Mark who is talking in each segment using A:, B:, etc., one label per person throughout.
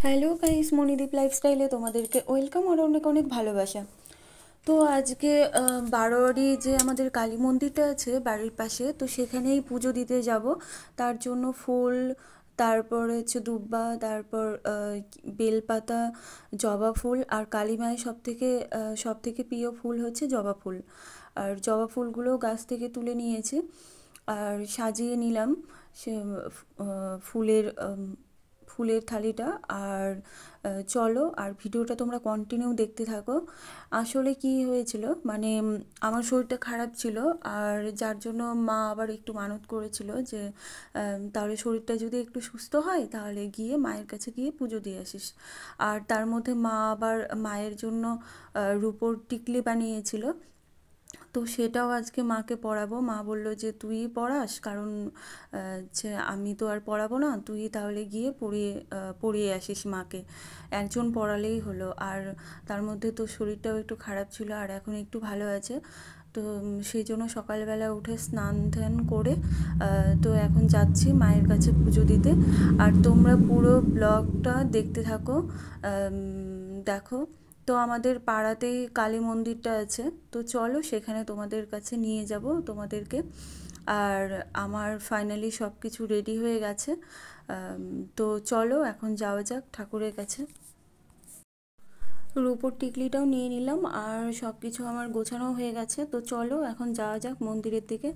A: Hello guys, Monideep লাইফস্টাইলে তোমাদেরকে welcome আর অনেক অনেক ভালোবাসা। তো আজকে বারোয়ারি যে আমাদের কালী মন্দিরটা আছে বাড়ির পাশে, তো সেখানেই পুজো দিতে যাব। তার জন্য ফুল, তারপর হচ্ছে দুব্বা, তারপর বেলপাতা, জবা ফুল আর কালী মায়ের সব থেকে প্রিয় ফুল হচ্ছে জবা ফুল। আর জবা ফুলগুলো গাছ থেকে তুলে নিয়েছি আর সাজিয়ে নিলাম সে ফুলের ফুলের থালিটা। আর চলো আর ভিডিওটা তোমরা কন্টিনিউ দেখতে থাকো। আসলে কি হয়েছিল, মানে আমার শরীরটা খারাপ ছিল, আর যার জন্য মা আবার একটু মানত করেছিল যে তাহলে শরীরটা যদি একটু সুস্থ হয় তাহলে গিয়ে মায়ের কাছে গিয়ে পুজো দিয়ে আসিস। আর তার মধ্যে মা আবার মায়ের জন্য রূপোর টিকলি বানিয়েছিল, তো সেটাও আজকে মাকে পড়াবো। মা বলল যে তুই পড়াস, কারণ যে আমি তো আর পড়াবো না, তুই তাহলে গিয়ে পড়িয়ে আসিস মাকে। একজন পড়ালেই হলো। আর তার মধ্যে তো শরীরটাও একটু খারাপ ছিল, আর এখন একটু ভালো আছে। তো সেই জন্য সকালবেলা উঠে স্নান ধ্যান করে তো এখন যাচ্ছি মায়ের কাছে পুজো দিতে। আর তোমরা পুরো ব্লগটা দেখতে থাকো, দেখো। তো আমাদের পাড়াতেই কালী মন্দিরটা আছে, তো চলো সেখানে তোমাদের কাছে নিয়ে যাব তোমাদেরকে। আর আমার ফাইনালি সব কিছু রেডি হয়ে গেছে। তো চলো এখন যাওয়া যাক ঠাকুরের কাছে। রূপোর টিকলিটাও নিয়ে নিলাম আর সব কিছু আমার গোছানো হয়ে গেছে, তো চলো এখন যাওয়া যাক মন্দিরের দিকে।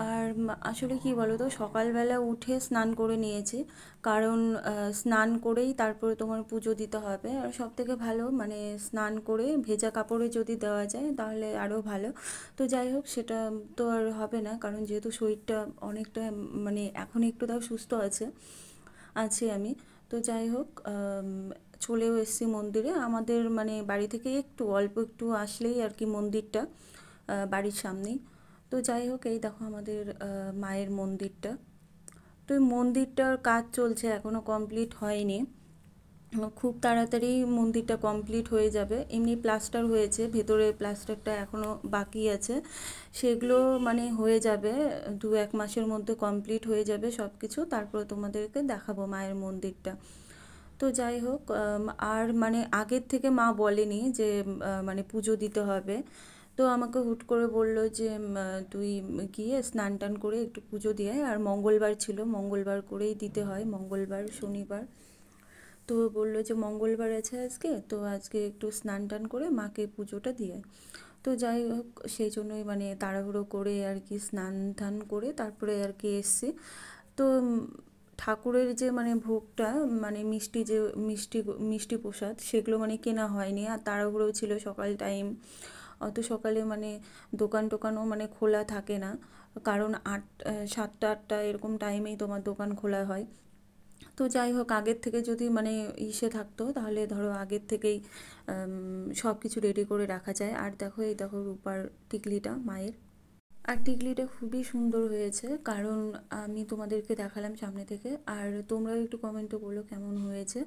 A: আর আসলে কি বলো তো, সকালবেলা উঠে স্নান করে নিয়েছি, কারণ স্নান করেই তারপরে তোমার পুজো দিতে হবে। আর সব থেকে ভালো মানে স্নান করে ভেজা কাপড়ে যদি দেওয়া যায় তাহলে আরও ভালো। তো যাই হোক, সেটা তো আর হবে না, কারণ যেহেতু শরীরটা অনেকটা মানে এখন একটু তাও সুস্থ আছি আমি। তো যাই হোক, চলেও এসেছি মন্দিরে। আমাদের মানে বাড়ি থেকে একটু অল্প একটু আসলেই আর কি মন্দিরটা, বাড়ির সামনেই। তো যাই হোক, এই দেখো আমাদের মায়ের মন্দিরটা। তো এই মন্দিরটার কাজ চলছে, এখনও কমপ্লিট হয়নি। খুব তাড়াতাড়ি মন্দিরটা কমপ্লিট হয়ে যাবে। এমনি প্লাস্টার হয়েছে, ভেতরে প্লাস্টারটা এখনও বাকি আছে। সেগুলো মানে হয়ে যাবে 2-1 মাসের মধ্যে কমপ্লিট হয়ে যাবে সব কিছু, তারপরে তোমাদেরকে দেখাবো মায়ের মন্দিরটা। তো যাই হোক, আর মানে আগের থেকে মা বলেনি যে মানে পুজো দিতে হবে। তো আমাকে হুট করে বললো যে তুই গিয়ে স্নান টান করে একটু পুজো দিয়ে আয়। আর মঙ্গলবার ছিল, মঙ্গলবার করেই দিতে হয়, মঙ্গলবার শনিবার। তো বললো যে মঙ্গলবার আছে আজকে, তো আজকে একটু স্নান টান করে মাকে পুজোটা দিয়ে আয়। তো যাই হোক, সেই জন্যই মানে তাড়াহুড়ো করে আর কি স্নান ধান করে তারপরে আর কি এসছি। তো ঠাকুরের যে মানে ভোগটা, মানে মিষ্টি যে মিষ্টি মিষ্টি প্রসাদ, সেগুলো মানে কেনা হয়নি। আর তাড়াহুড়ো ছিল সকাল টাইম, অত সকালে মানে দোকান টোকানও মানে খোলা থাকে না, কারণ 7টা 8টা এরকম টাইমেই তোমার দোকান খোলা হয়। তো যাই হোক, আগের থেকে যদি মানে ইসে থাকতো তাহলে ধরো আগের থেকেই সব কিছু রেডি করে রাখা যায়। আর দেখো, এই দেখো রূপার টিকলিটা মায়ের। আর টিকলিটা খুবই সুন্দর হয়েছে, কারণ আমি তোমাদেরকে দেখালাম সামনে থেকে। আর তোমরাও একটু কমেন্টে বলো কেমন হয়েছে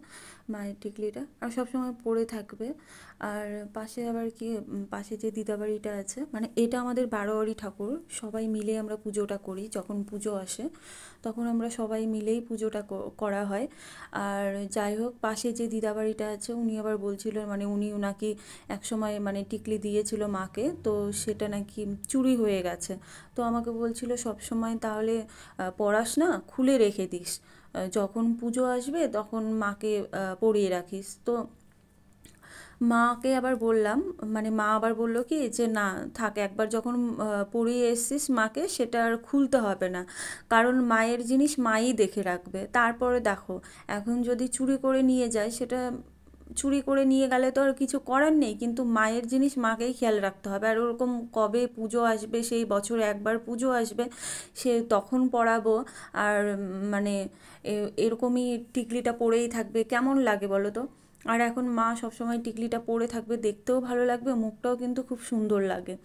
A: মায়ের টিকলিটা। আর সবসময় পরে থাকবে। আর পাশে আবার কি, পাশে যে দিদাবাড়িটা আছে, মানে এটা আমাদের বারোয়ারি ঠাকুর, সবাই মিলে আমরা পুজোটা করি। যখন পুজো আসে তখন আমরা সবাই মিলেই পুজোটা করা হয়। আর যাই হোক, পাশে যে দিদাবাড়িটা আছে উনি আবার বলছিলেন, মানে উনি নাকি একসময় মানে টিকলি দিয়েছিল মাকে, তো সেটা নাকি চুরি হয়ে গেছে। তো আমাকে বলছিল সব সময় তাহলে পড়াস না, খুলে রেখে দিস, যখন পুজো আসবে তখন মাকে পরিয়ে রাখিস। তো মাকে আবার বললাম, মানে মা আবার বলল কি যে না থাক, একবার যখন পরিয়ে এসছিস মাকে, সেটা আর খুলতে হবে না, কারণ মায়ের জিনিস মাই দেখে রাখবে। তারপরে দেখো, এখন যদি চুরি করে নিয়ে যায়, সেটা চুরি করে নিয়ে গেলে তো আর কিছু করার নেই, কিন্তু মায়ের জিনিস মাকেই খেয়াল রাখতে হবে। আর ওরকম কবে পুজো আসবে, সেই বছরে একবার পুজো আসবে, সে তখন পড়াবো। আর মানে এরকমই টিকলিটা পড়েই থাকবে, কেমন লাগে বলো তো। আর এখন মা সবসময় টিকলিটা পরে থাকবে, দেখতেও ভালো লাগবে, মুখটাও কিন্তু খুব সুন্দর লাগে।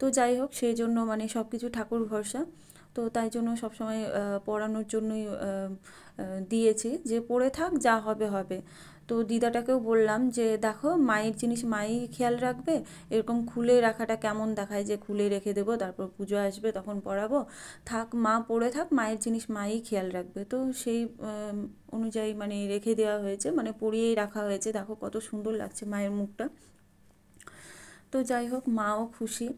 A: তো যাই হোক, সেই জন্য মানে সব কিছু ঠাকুর ভরসা, তো তাই জন্য সবসময় পড়ানোর জন্যই দিয়েছি যে পরে থাক, যা হবে হবে। তো দিদাটাকেও বললাম যে দেখো মায়ের জিনিস মাই খেয়াল রাখবে, এরকম খুলে রাখাটা কেমন দেখায় যে খুলে রেখে দেবো তারপর পুজো আসবে তখন পরাবো, থাক মা পরে থাক, মায়ের জিনিস মাই খেয়াল রাখবে। তো সেই অনুযায়ী মানে রেখে দেওয়া হয়েছে, মানে পরিয়েই রাখা হয়েছে, দেখো কত সুন্দর লাগছে মায়ের মুখটা। তো যাই হোক, মাও খুশি।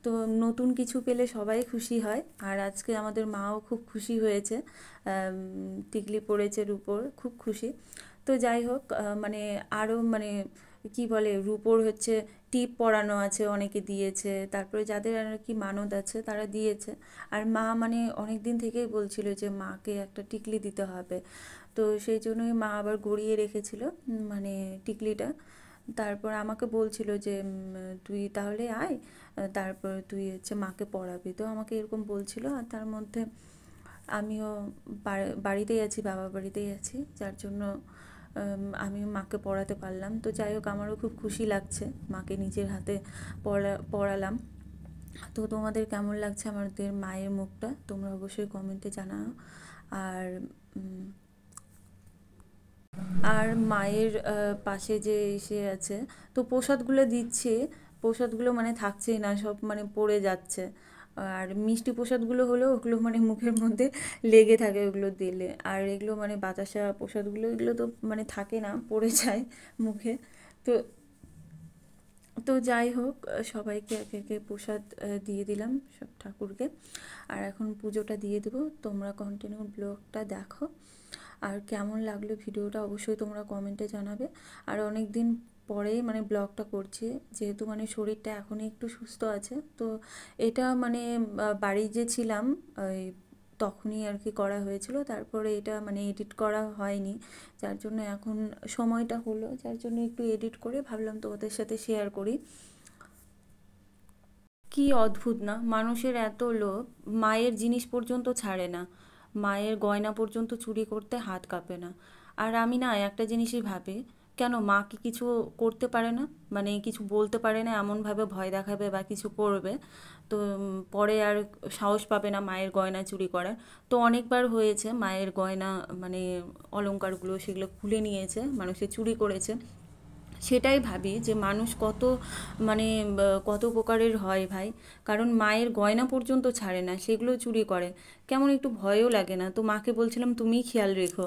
A: তো নতুন কিছু পেলে সবাই খুশি হয়, আর আজকে আমাদের মাও খুব খুশি হয়েছে, টিকলি পড়েছে রূপোর, খুব খুশি। তো যাই হোক, মানে আরও মানে কি বলে রূপোর হচ্ছে টিপ পরানো আছে, অনেকে দিয়েছে, তারপরে যাদের আর কি মানত আছে তারা দিয়েছে। আর মা মানে অনেক দিন থেকেই বলছিল যে মাকে একটা টিকলি দিতে হবে, তো সেই জন্যই মা আবার গড়িয়ে রেখেছিল মানে টিকলিটা। তারপর আমাকে বলছিল যে তুই তাহলে আয়, তারপর তুই হচ্ছে মাকে পড়াবি, তো আমাকে এরকম বলছিল। আর তার মধ্যে আমিও বাড়িতেই আছি, বাবা বাড়িতেই আছি, যার জন্য আমি মাকে পড়াতে পারলাম। তো যাই হোক, আমারও খুব খুশি লাগছে মাকে নিজের হাতে পড়ালাম। তো তোমাদের কেমন লাগছে আমাদের মায়ের মুখটা তোমরা অবশ্যই কমেন্টে জানাও। আর আর মায়ের পাশে যে এসে আছে, তো প্রসাদগুলো দিচ্ছে, প্রসাদগুলো মানে থাকছেই না, সব মানে পড়ে যাচ্ছে। আর মিষ্টি প্রসাদগুলো হলেও ওগুলো মানে মুখের মধ্যে লেগে থাকে ওগুলো দিলে, আর এগুলো মানে বাতাসা প্রসাদগুলো এগুলো তো মানে থাকে না, পড়ে যায় মুখে। তো তো যাই হোক, সবাইকে একে একে প্রসাদ দিয়ে দিলাম সব ঠাকুরকে। আর এখন পুজোটা দিয়ে দেবো, তোমরা কন্টিনিউ ব্লগটা দেখো। আর কেমন লাগলো ভিডিওটা অবশ্যই তোমরা কমেন্টে জানাবে। আর অনেক দিন পরেই মানে ব্লগটা করছি, যেহেতু মানে শরীরটা এখনই একটু সুস্থ আছে, তো এটা মানে বাড়ি যে ছিলাম ওই তখনই আর কি করা হয়েছিল, তারপরে এটা মানে এডিট করা হয়নি, যার জন্য এখন সময়টা হলো, যার জন্য একটু এডিট করে ভাবলাম তোমাদের সাথে শেয়ার করি। কি অদ্ভুত না, মানুষের এত লোভ, মায়ের জিনিস পর্যন্ত ছাড়ে না, মায়ের গয়না পর্যন্ত চুরি করতে হাত কাঁপে না। আর আমি না একটা জিনিসই ভাবি, কেন মা কি কিছু করতে পারে না, মানে কিছু বলতে পারে না, এমনভাবে ভয় দেখাবে বা কিছু করবে, তো পরে আর সাহস পাবে না মায়ের গয়না চুরি করার। তো অনেকবার হয়েছে মায়ের গয়না মানে অলংকারগুলো সেগুলো খুলে নিয়েছে, মানুষে চুরি করেছে। সেটাই ভাবি যে মানুষ কত মানে কত প্রকারের হয় ভাই, কারণ মায়ের গয়না পর্যন্ত ছাড়ে না, সেগুলো চুরি করে। কেমন একটু ভয়ও লাগে না? তো মাকে বলছিলাম তুমিই খেয়াল রেখো।